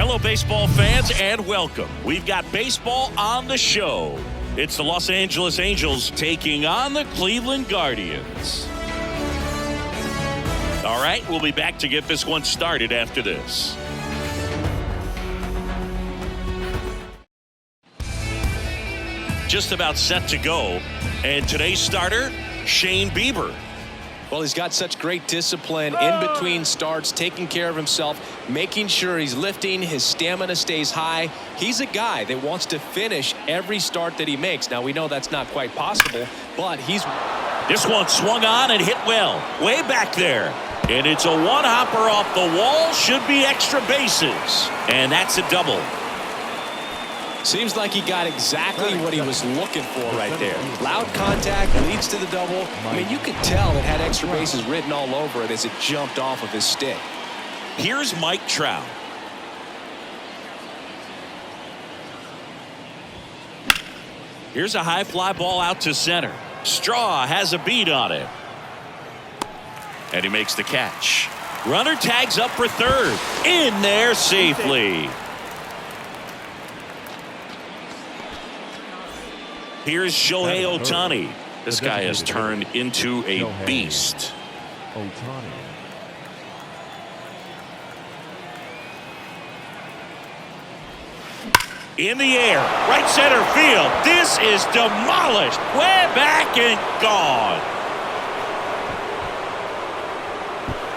Hello, baseball fans, and welcome. We've got baseball on the show. It's the Los Angeles Angels taking on the Cleveland Guardians. All right, we'll be back to get this one started after this. Just about set to go, and today's starter, Shane Bieber. Well, he's got such great discipline in between starts, taking care of himself, making sure he's lifting, his stamina stays high. He's a guy that wants to finish every start that he makes. Now, we know that's not quite possible, but he's... This one swung on and hit well, way back there. And it's a one-hopper off the wall, should be extra bases. And that's a double. Seems like he got exactly what he was looking for right there. Loud contact leads to the double. I mean, you could tell it had extra bases written all over it as it jumped off of his stick. Here's Mike Trout. Here's a high fly ball out to center. Straw has a beat on it. And he makes the catch. Runner tags up for third. In there safely. Here's Shohei Ohtani. This guy has turned into a beast. In the air, right center field. This is demolished. Way back and gone.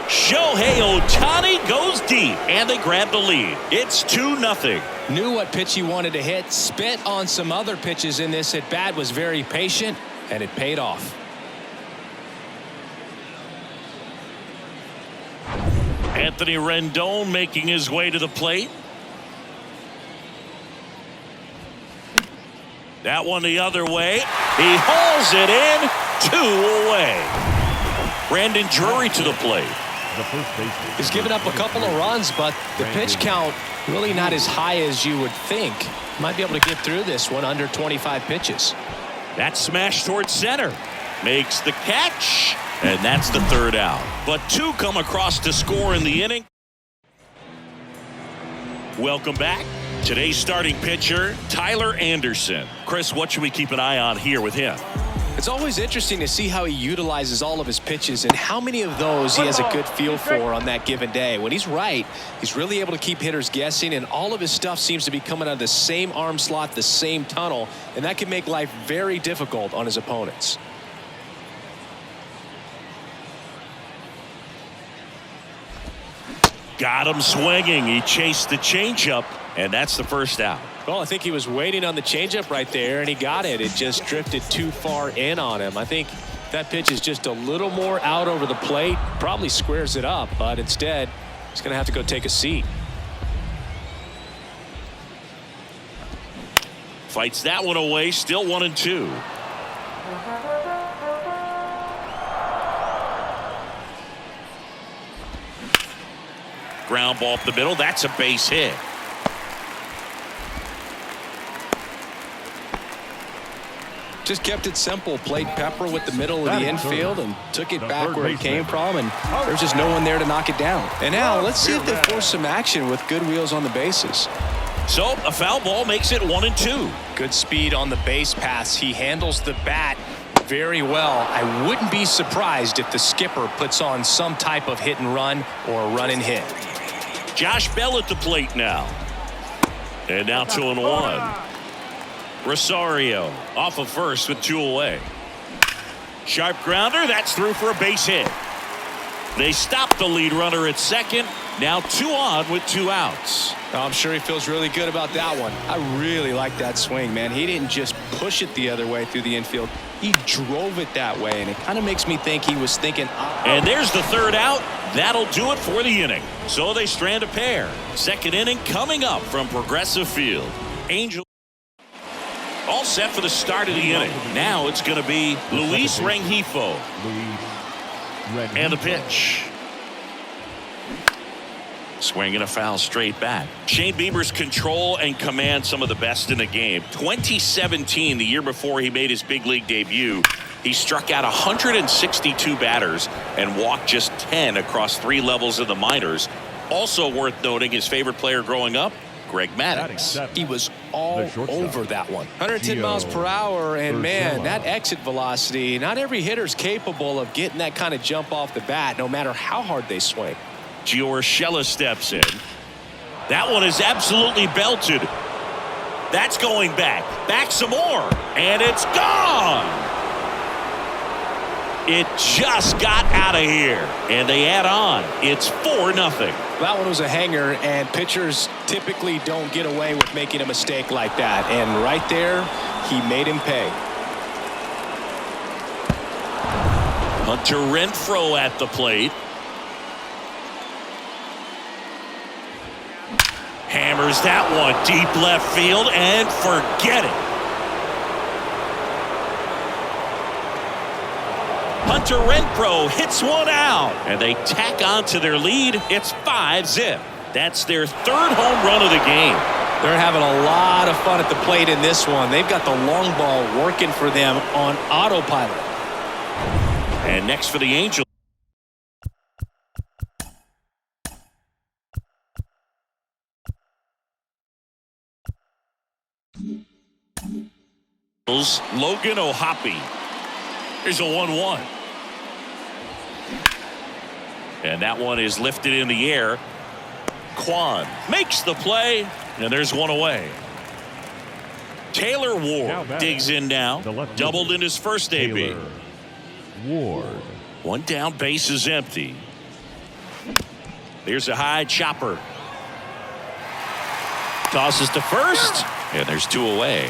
Shohei Ohtani goes deep, and they grab the lead. It's 2-0. Knew what pitch he wanted to hit, spit on some other pitches in this at bat, was very patient, and it paid off. Anthony Rendon making his way to the plate. That one the other way. He hauls it in, 2 away. Brandon Drury to the plate. He's given up a couple of runs, but the pitch count really not as high as you would think. Might be able to get through this one under 25 pitches. That smash towards center. Makes the catch, and that's the third out. But 2 come across to score in the inning. Welcome back. Today's starting pitcher, Tyler Anderson. Chris, what should we keep an eye on here with him? It's always interesting to see how he utilizes all of his pitches and how many of those he has a good feel for on that given day. When he's right, he's really able to keep hitters guessing, and all of his stuff seems to be coming out of the same arm slot, the same tunnel, and that can make life very difficult on his opponents. Got him swinging. He chased the changeup, and that's the first out. Well, I think he was waiting on the changeup right there, and he got it. It just drifted too far in on him. I think that pitch is just a little more out over the plate. Probably squares it up, but instead, he's going to have to go take a seat. Fights that one away. Still 1-2. Ground ball up the middle. That's a base hit. Just kept it simple. Played pepper with the middle of the infield and took it back where it came from, and there's just no one there to knock it down. And now let's see if they force some action with good wheels on the bases. So a foul ball makes it 1-2. Good speed on the base pass. He handles the bat very well. I wouldn't be surprised if the skipper puts on some type of hit and run or a run and hit. Josh Bell at the plate now. And now 2-1. Rosario off of first with 2 away. Sharp grounder. That's through for a base hit. They stop the lead runner at second. Now 2 on with 2 outs. I'm sure he feels really good about that one. I really like that swing, man. He didn't just push it the other way through the infield. He drove it that way, and it kind of makes me think he was thinking. And there's the third out. That'll do it for the inning. So they strand a pair. Second inning coming up from Progressive Field. Angel all set for the start of the inning. Now it's going to be Luis Rengifo. And the pitch. Swinging a foul straight back. Shane Bieber's control and command some of the best in the game. 2017, the year before he made his big league debut, he struck out 162 batters and walked just 10 across 3 levels of the minors. Also worth noting, his favorite player growing up, Greg Maddux. He was all over that one. 110 miles per hour, and man, that exit velocity, not every hitter's capable of getting that kind of jump off the bat, no matter how hard they swing. Gio Urshela steps in. That one is absolutely belted. That's going back. Back some more. And it's gone. It just got out of here. And they add on. It's 4-0. That one was a hanger, and pitchers typically don't get away with making a mistake like that. And right there, he made him pay. Hunter Renfroe at the plate. Hammers that one deep left field and forget it. Hunter Renfroe hits one out, and they tack on to their lead. It's 5-0. That's their third home run of the game. They're having a lot of fun at the plate in this one. They've got the long ball working for them on autopilot. And next for the Angels. Logan O'Hoppe. Here's a 1-1. And that one is lifted in the air. Kwan makes the play, and there's one away. Taylor Ward digs in now. Doubled in his first AB. Ward. One down, base is empty. There's a high chopper. Tosses to first, and there's two away.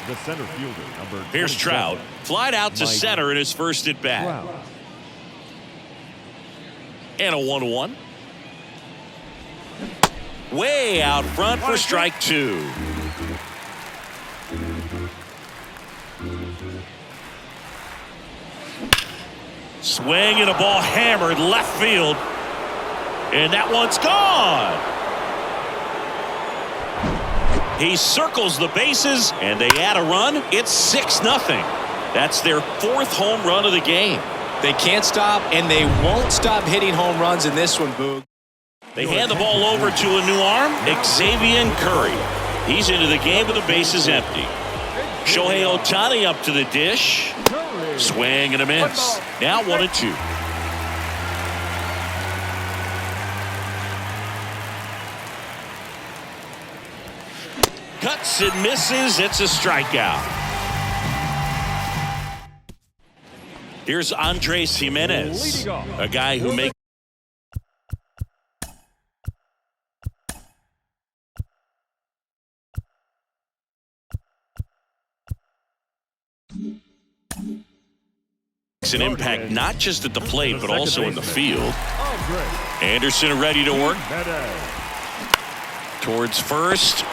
The center fielder, number Here's Trout. Flied out to center in his first at bat. And a 1-1. Way out front for strike two. Swing and a ball hammered left field. And that one's gone. He circles the bases, and they add a run. It's 6-0. That's their fourth home run of the game. They can't stop, and they won't stop hitting home runs in this one, Boog. They hand the ball over to a new arm, Xavier Curry. He's into the game with the bases empty. Shohei Ohtani up to the dish. Swing and a miss. Now 1-2. Cuts and misses. It's a strikeout. Here's Andres Jimenez, a guy who makes an impact not just at the plate but also in the field. Anderson ready to work towards first.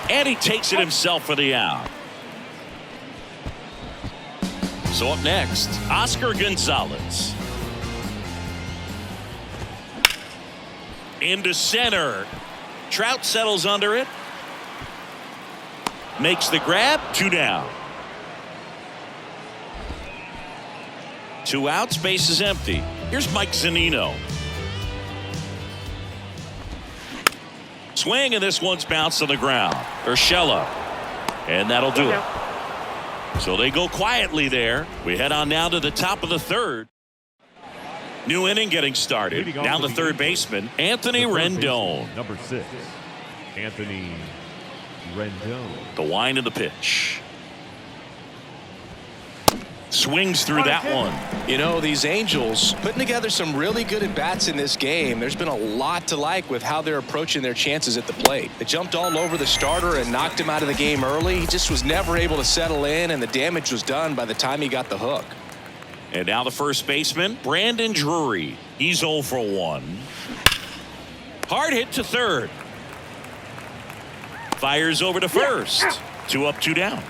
And he takes it himself for the out. So up next, Oscar Gonzalez. Into center. Trout settles under it. Makes the grab. 2 down. 2 outs. Base is empty. Here's Mike Zunino. Swing, and this one's bounced on the ground. Urshela. And that'll do it. So they go quietly there. We head on now to the top of the third. New inning getting started. Down the third baseman, Anthony Rendon. Number 6, Anthony Rendon. The wind of the pitch. Swings through that one. You know, these Angels putting together some really good at-bats in this game. There's been a lot to like with how they're approaching their chances at the plate. They jumped all over the starter and knocked him out of the game early. He just was never able to settle in, and the damage was done by the time he got the hook. And now the first baseman, Brandon Drury. He's 0 for 1. Hard hit to third. Fires over to first. 2 up, 2 down.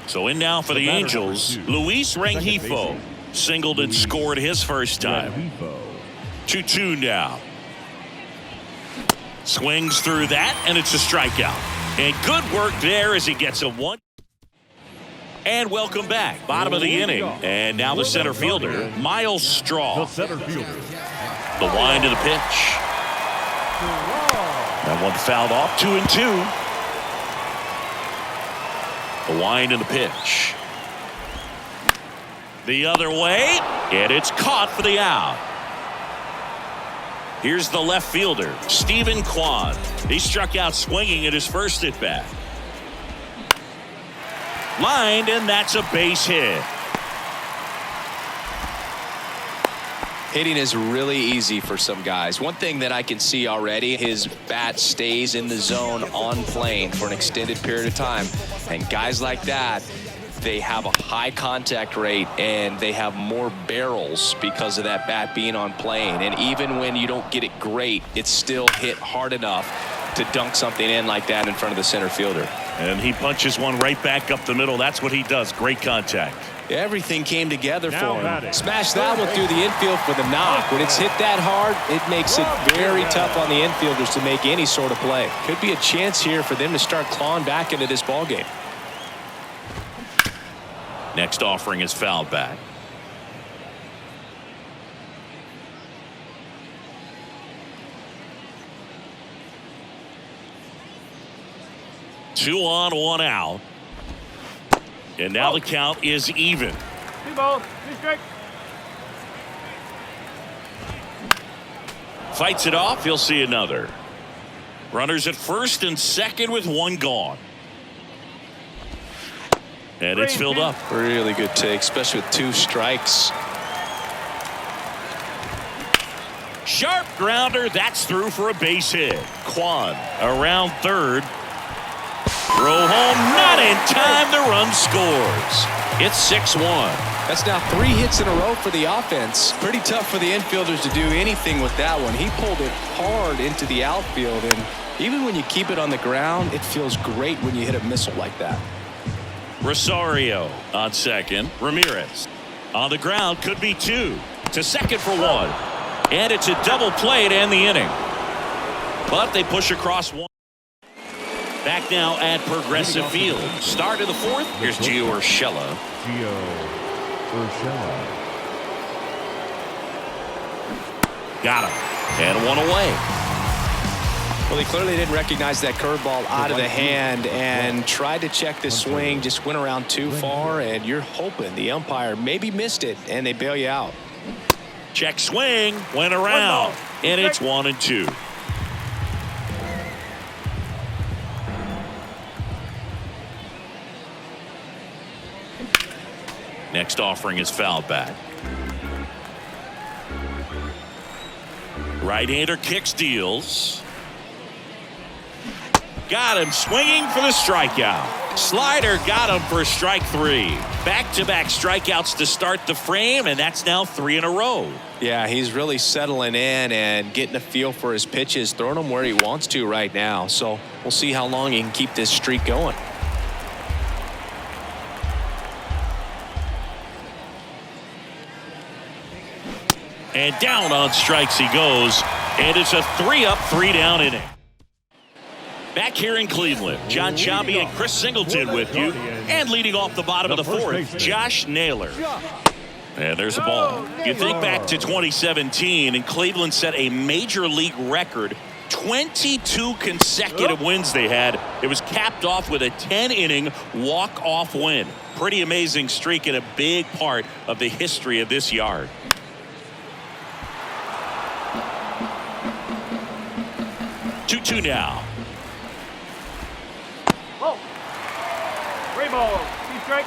So in now for the Angels, Luis Rengifo. Singled and scored his first time. 2-2 now. Swings through that, and it's a strikeout. And good work there as he gets a 1. And welcome back. Bottom of the inning. And now the center fielder, Miles The Straw. center fielder. The wind of the pitch. That one fouled off. 2-2. The wind of the pitch. The other way. And it's caught for the out. Here's the left fielder, Stephen Kwan. He struck out swinging at his first at bat. Lined, and that's a base hit. Hitting is really easy for some guys. One thing that I can see already, his bat stays in the zone on plane for an extended period of time. And guys like that, they have a high contact rate and they have more barrels because of that bat being on plane. And even when you don't get it great, it's still hit hard enough to dunk something in like that in front of the center fielder. And he punches one right back up the middle. That's what he does. Great contact. Everything came together Now for him. batting. Smash that one through the infield for the knock. When it's hit that hard, it makes it very tough on the infielders to make any sort of play. Could be a chance here for them to start clawing back into this ballgame. Next offering is fouled back. Two on, one out. And now the count is even. Fights it off. He'll see another. Runners at first and second with one gone. And it's filled up. Really good take, especially with 2 strikes. Sharp grounder. That's through for a base hit. Kwan around third. Throw home, not in time. The run scores. It's 6-1. That's now 3 hits in a row for the offense. Pretty tough for the infielders to do anything with that one. He pulled it hard into the outfield, and even when you keep it on the ground, it feels great when you hit a missile like that. Rosario on second. Ramirez on the ground, could be 2. To second for 1. And it's a double play to end the inning. But they push across 1. Back now at Progressive Field. Start of the 4th. Here's Gio Urshela. Gio Urshela. Got him. And 1 away. Well, he clearly didn't recognize that curveball out of the hand and tried to check the swing, just went around too far, and you're hoping the umpire maybe missed it, and they bail you out. Check swing. Went around. And it's 1-2. Next offering is fouled back. Right-hander kicks, deals. Got him swinging for the strikeout. Slider got him for strike 3. Back-to-back strikeouts to start the frame, and that's now 3 in a row. Yeah, he's really settling in and getting a feel for his pitches, throwing them where he wants to right now. So we'll see how long he can keep this streak going. And down on strikes he goes, and it's a 3-up, 3-down inning. Back here in Cleveland, John Sciambi and Chris Singleton with you. And leading off the bottom of the 4th, Josh Naylor. And there's a ball. You think back to 2017, and Cleveland set a major league record. 22 consecutive wins they had. It was capped off with a 10-inning walk-off win. Pretty amazing streak and a big part of the history of this yard. 2-2 now. Strike.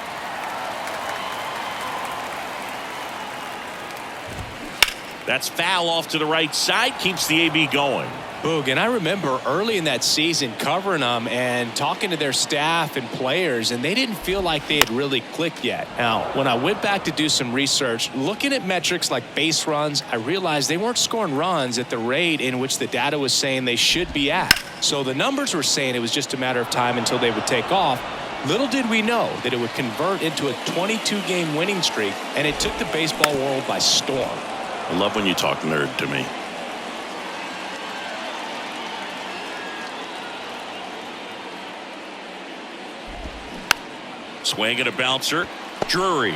That's foul off to the right side. Keeps the AB going. Boog, and I remember early in that season covering them and talking to their staff and players, and they didn't feel like they had really clicked yet. Now, when I went back to do some research, looking at metrics like base runs, I realized they weren't scoring runs at the rate in which the data was saying they should be at. So the numbers were saying it was just a matter of time until they would take off. Little did we know that it would convert into a 22-game winning streak, and it took the baseball world by storm. I love when you talk nerd to me. Swing and a bouncer. Drury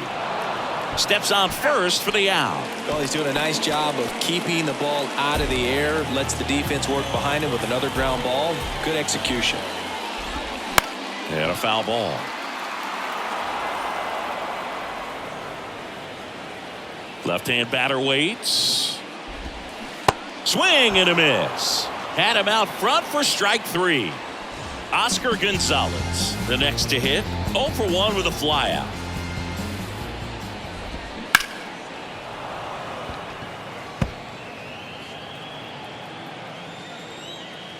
steps on first for the out. Well, he's doing a nice job of keeping the ball out of the air. Lets the defense work behind him with another ground ball. Good execution. And a foul ball. Left-hand batter waits. Swing and a miss. Had him out front for strike 3. Oscar Gonzalez, the next to hit. 0 for 1 with a flyout.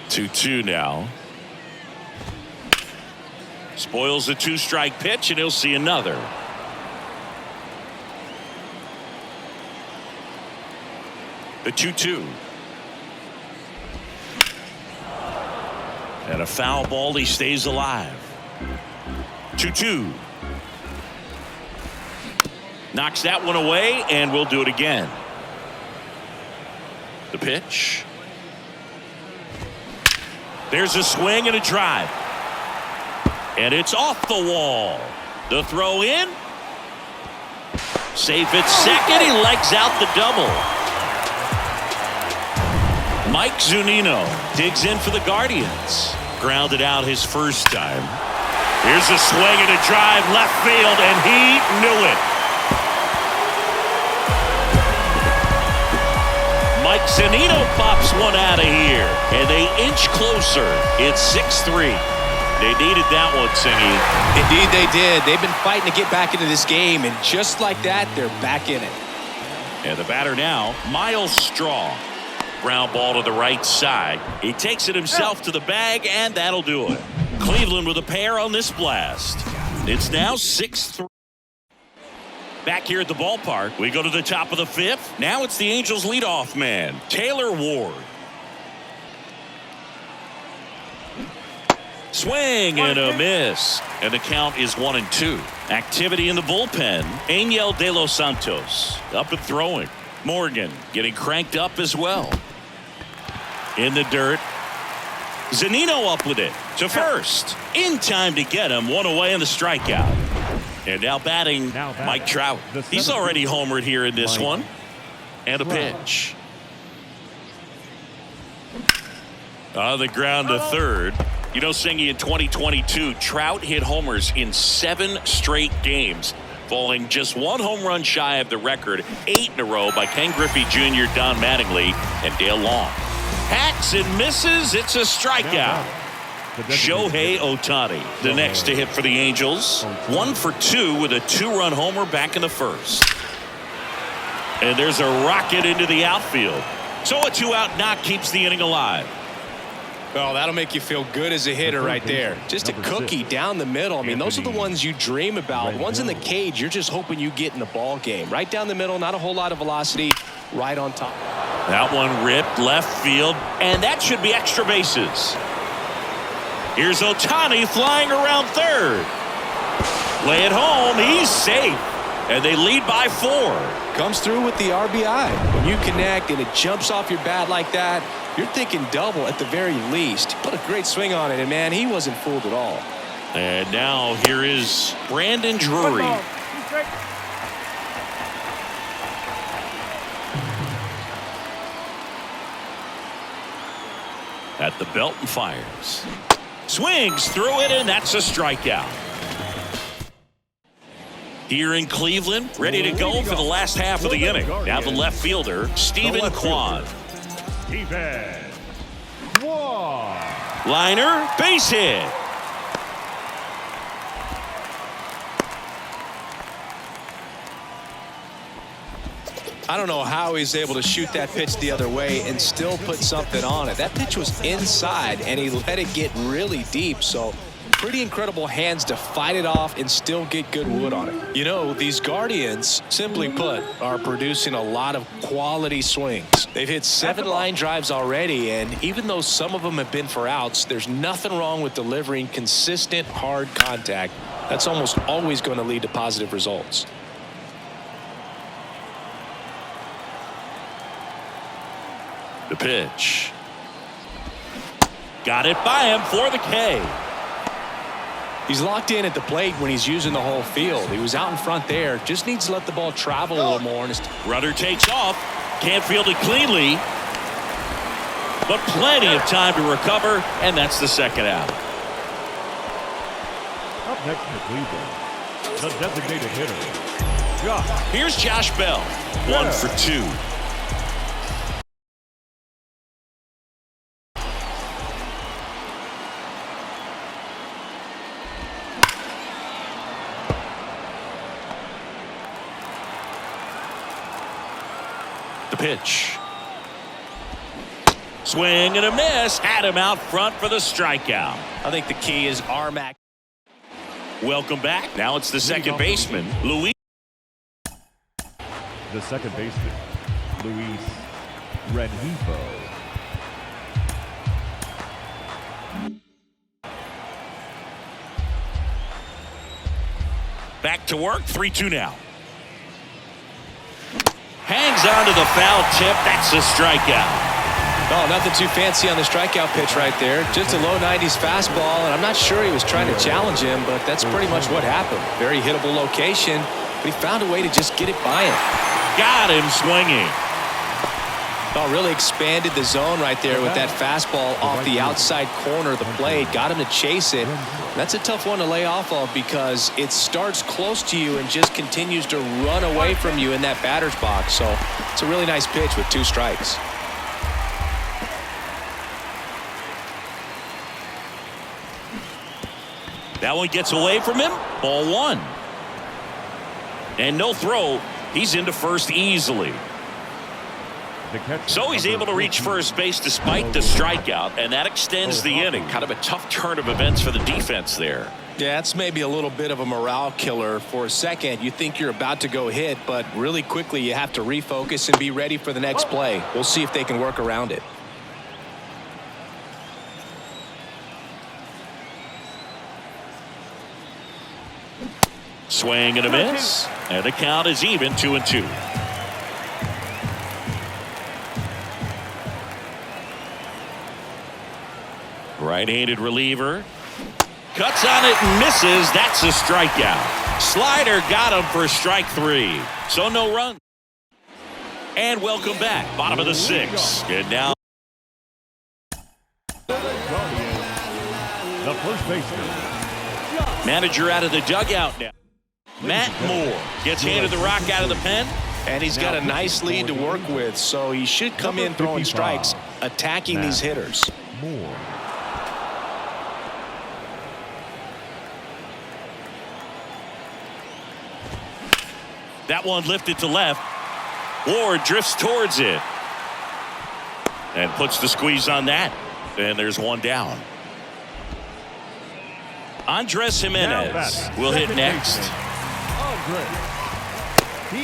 Two now. Spoils the 2-strike pitch, and he'll see another. The 2-2. And a foul ball. He stays alive. 2-2. Knocks that one away, and we'll do it again. The pitch. There's a swing and a drive. And it's off the wall. The throw in. Safe at second. He legs out the double. Mike Zunino digs in for the Guardians. Grounded out his first time. Here's a swing and a drive left field, and he knew it. Mike Zunino pops one out of here, and they inch closer. It's 6-3. They needed that one, Singy. Indeed they did. They've been fighting to get back into this game, and just like that, they're back in it. And the batter now, Miles Straw. Ground ball to the right side. He takes it himself to the bag, and that'll do it. Cleveland with a pair on this blast. It's now 6-3. Back here at the ballpark, we go to the top of the 5th. Now it's the Angels leadoff man, Taylor Ward. Swing and a miss. And the count is 1-2. Activity in the bullpen. Angel De Los Santos up and throwing. Morgan getting cranked up as well. In the dirt. Zunino up with it to first. In time to get him. One away on the strikeout. And now batting Mike Trout. He's already homered here in this one. And a pitch. On the ground to third. You know, Singy, in 2022, Trout hit homers in 7 straight games, falling just 1 home run shy of the record 8 in a row by Ken Griffey Jr., Don Mattingly, and Dale Long. Hacks and misses. It's a strikeout. Shohei Ohtani, the next to hit for the Angels. 1 for 2 with a 2-run homer back in the first. And there's a rocket into the outfield. So a 2-out knock keeps the inning alive. Well, that'll make you feel good as a hitter right there. Just a cookie down the middle. I mean, those are the ones you dream about. Ones in the cage, you're just hoping you get in the ball game. Right down the middle, not a whole lot of velocity, right on top. That one ripped left field, and that should be extra bases. Here's Ohtani flying around third. Lay it home. He's safe. And they lead by 4. Comes through with the RBI. When you connect and it jumps off your bat like that, you're thinking double at the very least. Put a great swing on it, and man, he wasn't fooled at all. And now here is Brandon Drury. At the belt and fires. Swings through it, and that's a strikeout. Here in Cleveland, ready to go for the last half of the inning. Now the left fielder, Stephen Kwan. Liner, base hit. I don't know how he's able to shoot that pitch the other way and still put something on it. That pitch was inside, and he let it get really deep. So pretty incredible hands to fight it off and still get good wood on it. You know, these Guardians, simply put, are producing a lot of quality swings. They've hit 7 line drives already, and even though some of them have been for outs, there's nothing wrong with delivering consistent, hard contact. That's almost always going to lead to positive results. The pitch. Got it by him for the K. He's locked in at the plate when he's using the whole field. He was out in front there. Just needs to let the ball travel a little more. Runner takes off. Can't field it cleanly. But plenty of time to recover, and that's the second out. Up next for Cleveland, the designated hitter, Josh. Here's Josh Bell, 1 for 2. The pitch. Swing and a miss. Had him out front for the strikeout. I think the key is arm act. Welcome back. Now it's the second baseman, Luis. The second baseman, Luis Rengifo. Back to work. 3-2 now. Hangs on to the foul tip. That's a strikeout. Oh, nothing too fancy on the strikeout pitch right there. Just a low 90s fastball, and I'm not sure he was trying to challenge him, but that's pretty much what happened. Very hittable location, but he found a way to just get it by him. Got him swinging. Oh, really expanded the zone right there with that fastball off the outside corner of the plate. Got him to chase it. That's a tough one to lay off of because it starts close to you and just continues to run away from you in that batter's box. So it's a really nice pitch with 2 strikes. That one gets away from him. Ball 1. And no throw. He's into first easily. So he's able to reach first base despite the strikeout, and that extends the inning. Kind of a tough turn of events for the defense there. Yeah, it's maybe a little bit of a morale killer. For a second, you think you're about to go hit, but really quickly you have to refocus and be ready for the next play. We'll see if they can work around it. Swing and a miss, and the count is even, 2-2. Right-handed reliever. Cuts on it and misses. That's a strikeout. Slider got him for strike 3. So no run. And welcome back. Bottom of the 6th. And now The first baseman. manager out of the dugout now. Matt Moore gets handed the rock out of the pen. And he's got a nice lead to work with, so he should come in throwing strikes, attacking these hitters. Moore. That one lifted to left. Ward drifts towards it and puts the squeeze on that. And there's one down. Andres Jimenez will hit next.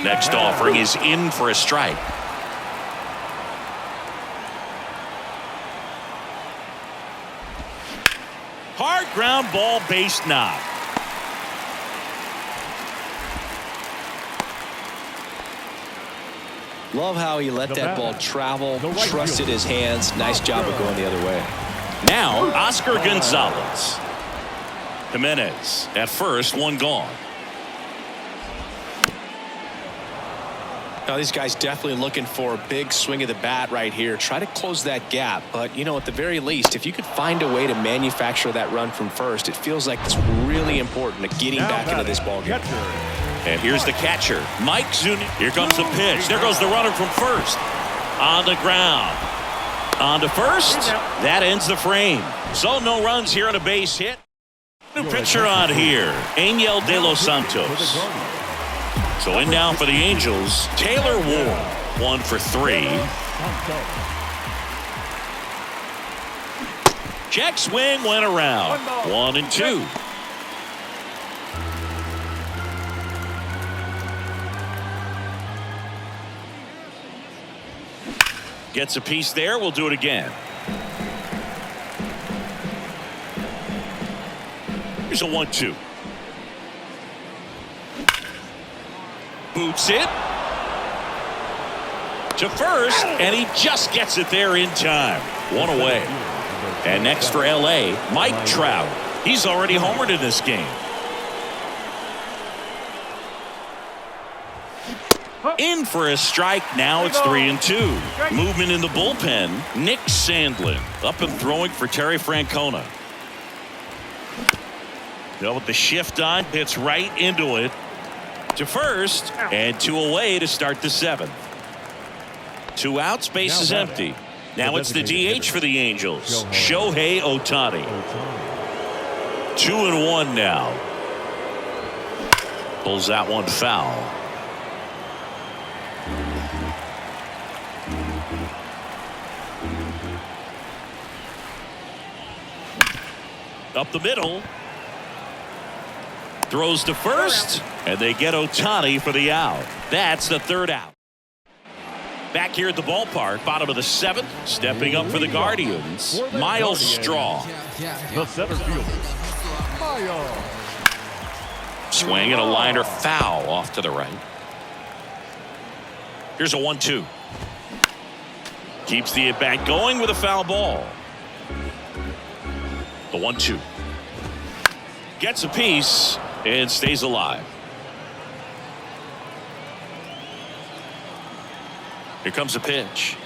Next offering is in for a strike. Hard ground ball, base knock. Love how he let that ball travel, trusted his hands. Nice job of going the other way. Now, Oscar Gonzalez. Jimenez at first, one gone. Now, these guys definitely looking for a big swing of the bat right here. Try to close that gap. But, you know, at the very least, if you could find a way to manufacture that run from first, it feels like it's really important to getting back into this ballgame. And here's the catcher, Mike Zuniga. Here comes the pitch. There goes the runner from first. On the ground. On to first. That ends the frame. So no runs here on a base hit. New pitcher on here, Angel de los Santos. So in now for the Angels, Taylor Ward, 1 for 3. Check swing went around. 1-2. Gets a piece there. We'll do it again. Here's a 1-2. Boots it to first, and he just gets it there in time. One away. And next for LA, Mike Trout. He's already homered in this game. In for a strike. Now it's 3-2. Movement in the bullpen. Nick Sandlin up and throwing for Terry Francona. Now with the shift on, hits right into it to first, and 2 away to start the 7th. 2 outs, base is empty. Now it's the DH for the Angels, Shohei Ohtani. 2-1 now. Pulls that one foul. Up the middle. Throws to first, and they get Ohtani for the out. That's the 3rd out. Back here at the ballpark, bottom of the 7th, stepping up for the Guardians, Miles Straw. The center fielder, Miles. Swing and a liner foul off to the right. Here's a 1-2. Keeps the at-bat going with a foul ball. The 1-2. Gets a piece and stays alive. Here comes a pitch.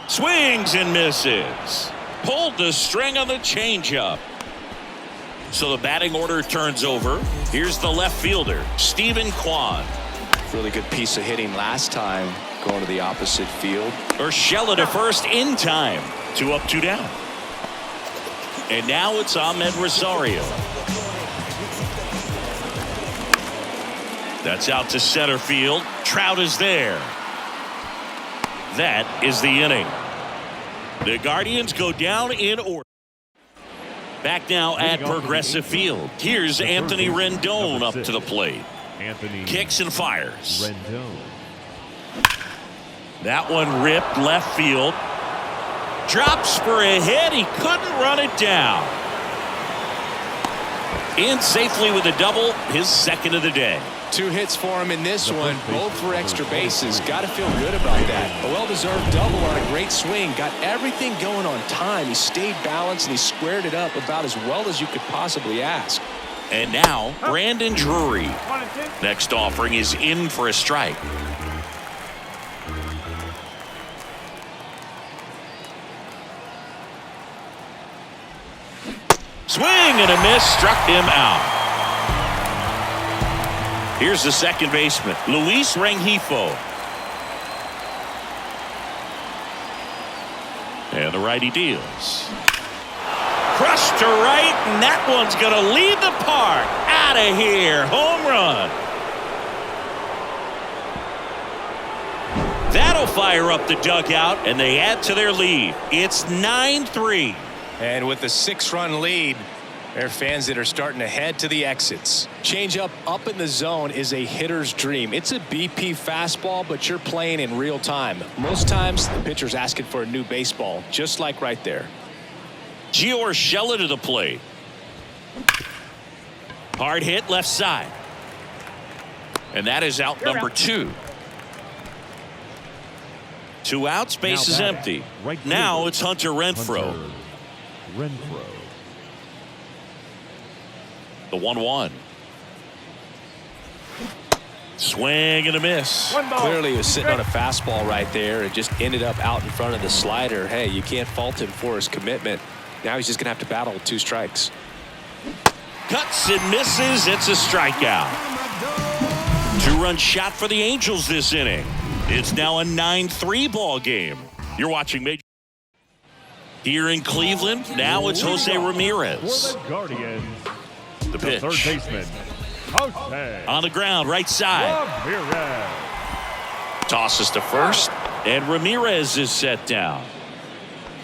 Swings and misses. Pulled the string on the changeup. So the batting order turns over. Here's the left fielder, Stephen Kwan. Really good piece of hitting last time, going to the opposite field. Urshela to first in time. 2 up, 2 down. And now it's Ahmed Rosario. That's out to center field. Trout is there. That is the inning. The Guardians go down in order. Back now at Progressive Field. Here's Anthony Rendon up to the plate. Kicks and fires. That one ripped left field. Drops for a hit. He couldn't run it down. In safely with a double, his 2nd of the day. 2 hits for him in this one, both for extra bases. Got to feel good about that. A well-deserved double on a great swing. Got everything going on time. He stayed balanced and he squared it up about as well as you could possibly ask. And now Brandon Drury. Next offering is in for a strike. Swing and a miss, struck him out. Here's the second baseman, Luis Rengifo. And the righty deals. Crushed to right, and that one's going to leave the park. Out of here, home run. That'll fire up the dugout, and they add to their lead. It's 9-3. And with the 6-run lead, there are fans that are starting to head to the exits. Changeup up in the zone is a hitter's dream. It's a BP fastball, but you're playing in real time. Most times, the pitcher's asking for a new baseball, just like right there. Gio Urshela to the plate. Hard hit left side. And that is out number 2. 2 outs, base is empty. Now it's Hunter Renfroe. The 1-1. Swing and a miss. Clearly he was sitting on a fastball right there and just ended up out in front of the slider. Hey, you can't fault him for his commitment. Now he's just going to have to battle with 2 strikes. Cuts and misses. It's a strikeout. 2-run shot for the Angels this inning. It's now a 9-3 ball game. You're watching Major. Here in Cleveland, now it's Jose Ramirez. For the Guardians, The pitch. third baseman, Jose On the ground, right side. Ramirez. Tosses to first, and Ramirez is set down.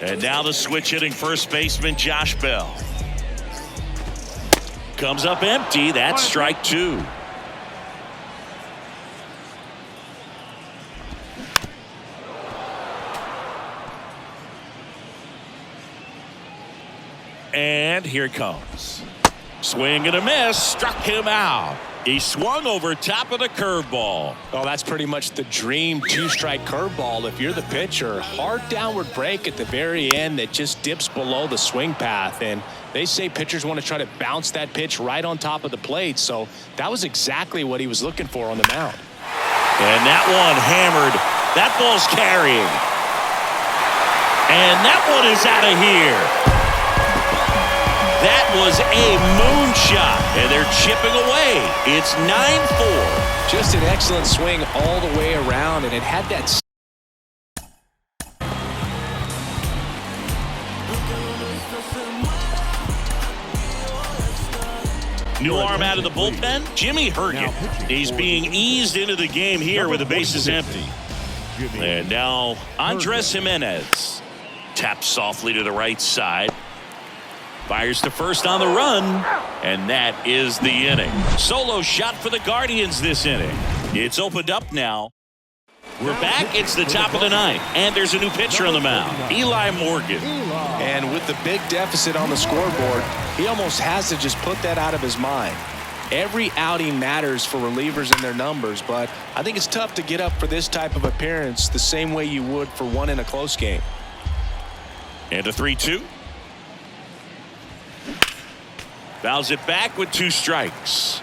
And now the switch hitting first baseman, Josh Bell. Comes up empty. That's strike 2. And here it comes. Swing and a miss. Struck him out. He swung over top of the curveball. Oh, that's pretty much the dream two-strike curveball if you're the pitcher. Hard downward break at the very end that just dips below the swing path. And they say pitchers want to try to bounce that pitch right on top of the plate. So that was exactly what he was looking for on the mound. And that one hammered. That ball's carrying. And that one is out of here. That was a moonshot, and they're chipping away. It's 9-4. Just an excellent swing all the way around, and it had that. New arm out of the bullpen, Jimmy Herget. He's being eased into the game here with the bases empty. And now Andres Jimenez taps softly to the right side. Fires to first on the run, and that is the inning. Solo shot for the Guardians this inning. It's opened up now. We're back. It's the top of the ninth, and there's a new pitcher on the mound, Eli Morgan. And with the big deficit on the scoreboard, he almost has to just put that out of his mind. Every outing matters for relievers and their numbers, but I think it's tough to get up for this type of appearance the same way you would for one in a close game. And a 3-2. Fouls it back with 2 strikes.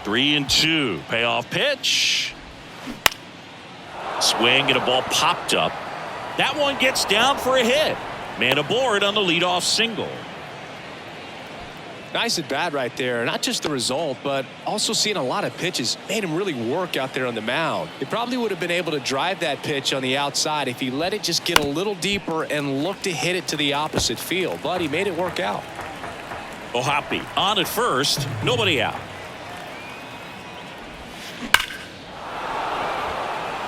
3-2. Payoff pitch. Swing and a ball popped up. That one gets down for a hit. Man aboard on the leadoff single. Nice at bat right there. Not just the result, but also seeing a lot of pitches made him really work out there on the mound. He probably would have been able to drive that pitch on the outside if he let it just get a little deeper and look to hit it to the opposite field, but he made it work out. Ohapi on at first, nobody out.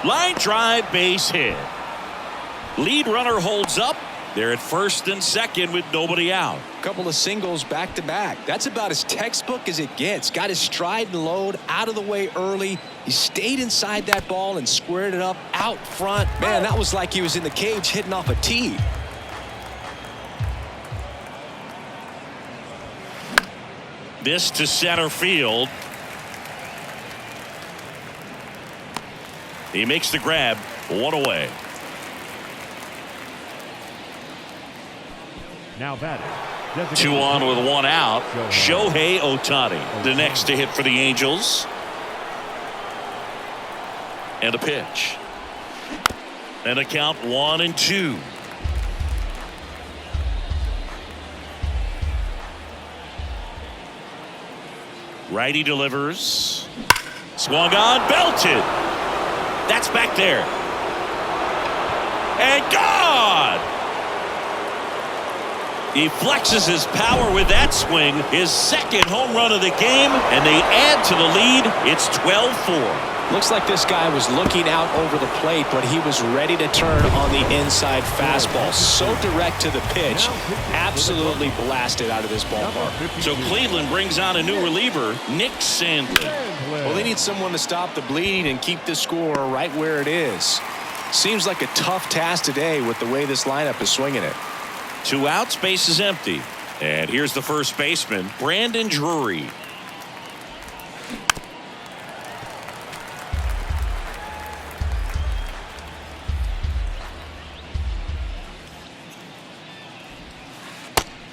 Line drive, base hit. Lead runner holds up. They're at first and second with nobody out. Couple of singles back to back. That's about as textbook as it gets. Got his stride and load out of the way early. He stayed inside that ball and squared it up out front. Man, that was like he was in the cage hitting off a tee. This to center field. He makes the grab. 1 away. Now batting. 2 on with 1 out. Shohei Ohtani, the next to hit for the Angels. And a pitch. And a count 1-2. Righty delivers. Swung on, belted. That's back there. And gone. He flexes his power with that swing, his second home run of the game, and they add to the lead. It's 12-4. Looks like this guy was looking out over the plate, but he was ready to turn on the inside fastball. So direct to the pitch, absolutely blasted out of this ballpark. So Cleveland brings on a new reliever, Nick Sandlin. Well, they need someone to stop the bleeding and keep the score right where it is. Seems like a tough task today with the way this lineup is swinging it. 2 outs, base is empty. And here's the first baseman, Brandon Drury.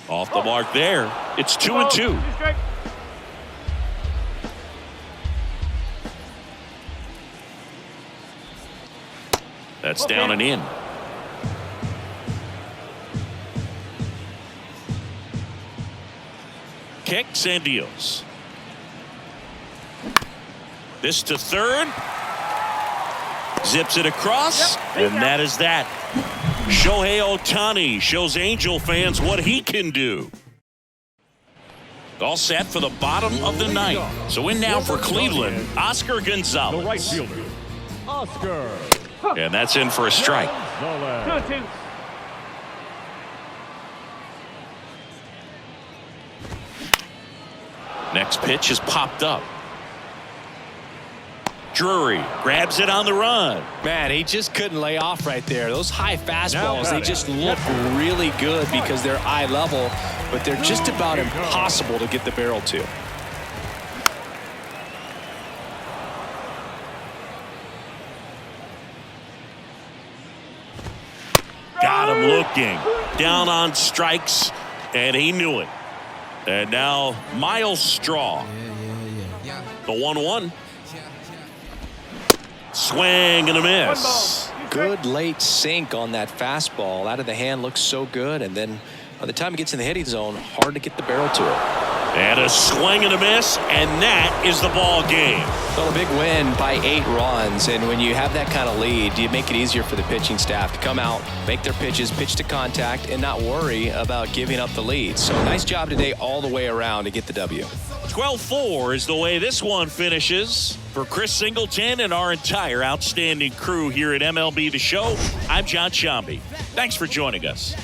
Off the mark there. It's 2-2. That's down and in. Kicks and deals. This to third. Zips it across, and that is that. Shohei Ohtani shows Angel fans what he can do. All set for the bottom of the ninth. So in now for Cleveland, Oscar Gonzalez. The right fielder, Oscar. And that's in for a strike. Gonzalez. Next pitch is popped up. Drury grabs it on the run. Man, he just couldn't lay off right there. Those high fastballs, they just look really good because they're eye level, but they're just about impossible to get the barrel to. Got him looking. Down on strikes, and he knew it. And now Miles Straw. The 1-1. Swing and a miss. Good late sink on that fastball. Out of the hand looks so good, and then by the time it gets in the hitting zone, hard to get the barrel to it. And a swing and a miss, and that is the ball game. Well, a big win by 8 runs, and when you have that kind of lead, you make it easier for the pitching staff to come out, make their pitches, pitch to contact, and not worry about giving up the lead. So nice job today all the way around to get the W. 12-4 is the way this one finishes. For Chris Singleton and our entire outstanding crew here at MLB The Show, I'm John Shambi. Thanks for joining us.